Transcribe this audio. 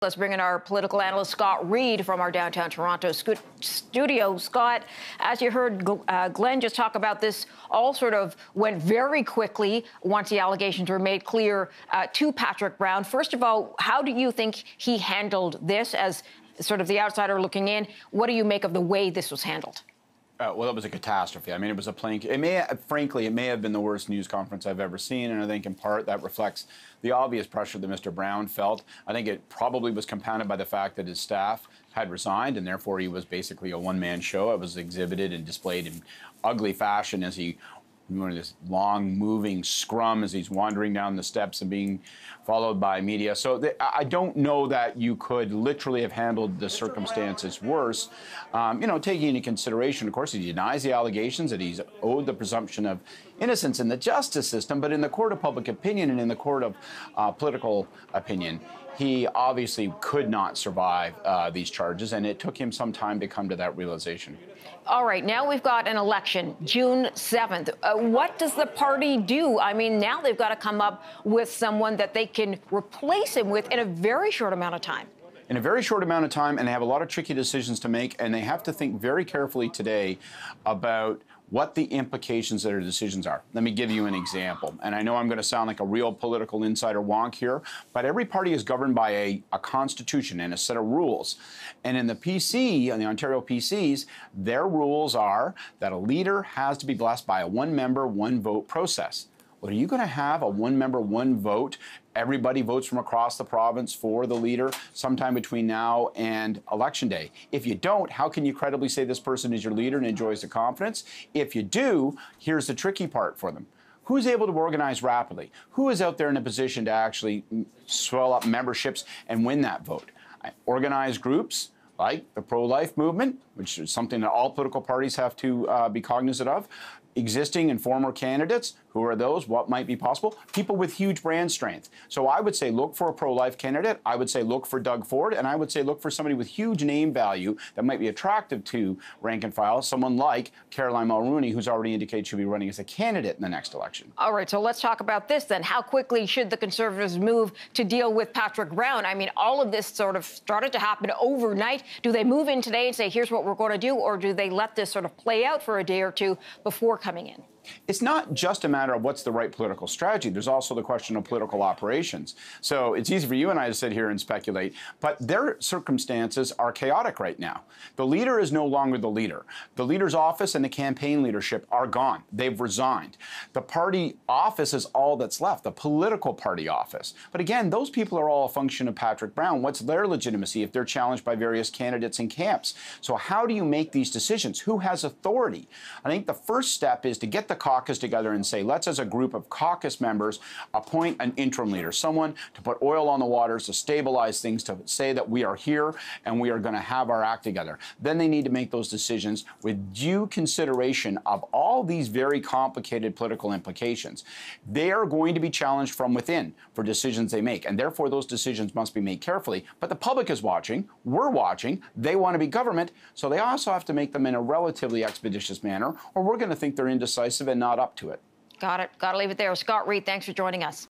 Let's bring in our political analyst, Scott Reid, from our downtown Toronto studio. Scott, as you heard Glenn just talk about this, all sort of went very quickly once the allegations were made clear to Patrick Brown. First of all, how do you think he handled this as sort of the outsider looking in? What do you make of the way this was handled? Well, it was a catastrophe. I mean, it was a plain. Frankly, it may have been the worst news conference I've ever seen, and I think in part that reflects the obvious pressure that Mr. Brown felt. I think it probably was compounded by the fact that his staff had resigned, and therefore he was basically a one-man show. It was exhibited and displayed in ugly fashion as he this long moving scrum as he's wandering down the steps and being followed by media. So I don't know that you could literally have handled the circumstances worse. Taking into consideration, of course, he denies the allegations that he's owed the presumption of innocence in the justice system, but in the court of public opinion and in the court of political opinion, he obviously could not survive these charges, and it took him some time to come to that realization. All right, now we've got an election, June 7th. What does the party do? I mean, now they've got to come up with someone that they can replace him with in a very short amount of time. In a very short amount of time, and they have a lot of tricky decisions to make, and they have to think very carefully today about what the implications of their decisions are. Let me give you an example. And I know I'm going to sound like a real political insider wonk here, but every party is governed by a constitution and a set of rules. And in the PC, in the Ontario PCs, their rules are that a leader has to be blessed by a one-member, one-vote process. Well, are you going to have a one-member, one-vote? Everybody votes from across the province for the leader sometime between now and Election Day. If you don't, how can you credibly say this person is your leader and enjoys the confidence? If you do, here's the tricky part for them. Who's able to organize rapidly? Who is out there in a position to actually swell up memberships and win that vote? Organized groups like the pro-life movement, which is something that all political parties have to be cognizant of. Existing and former candidates, who are those? What might be possible? People with huge brand strength. So I would say look for a pro-life candidate. I would say look for Doug Ford, and I would say look for somebody with huge name value that might be attractive to rank and file, someone like Caroline Mulroney, who's already indicated she'll be running as a candidate in the next election. All right, so let's talk about this then. How quickly should the Conservatives move to deal with Patrick Brown? I mean, all of this sort of started to happen overnight. Do they move in today and say, here's what we're going to do, or do they let this sort of play out for a day or two before coming in? It's not just a matter of what's the right political strategy. There's also the question of political operations. So it's easy for you and I to sit here and speculate, but their circumstances are chaotic right now. The leader is no longer the leader. The leader's office and the campaign leadership are gone. They've resigned. The party office is all that's left, the political party office. But again, those people are all a function of Patrick Brown. What's their legitimacy if they're challenged by various candidates and camps? So how do you make these decisions? Who has authority? I think the first step is to get the caucus together and say, let's, as a group of caucus members, appoint an interim leader, someone to put oil on the waters, to stabilize things, to say that we are here and we are going to have our act together. Then they need to make those decisions with due consideration of all these very complicated political implications. They are going to be challenged from within for decisions they make, and therefore those decisions must be made carefully. But the public is watching, we're watching, they want to be government, so they also have to make them in a relatively expeditious manner, or we're going to think they're indecisive and not up to it. Got it. Got to leave it there. Scott Reid, thanks for joining us.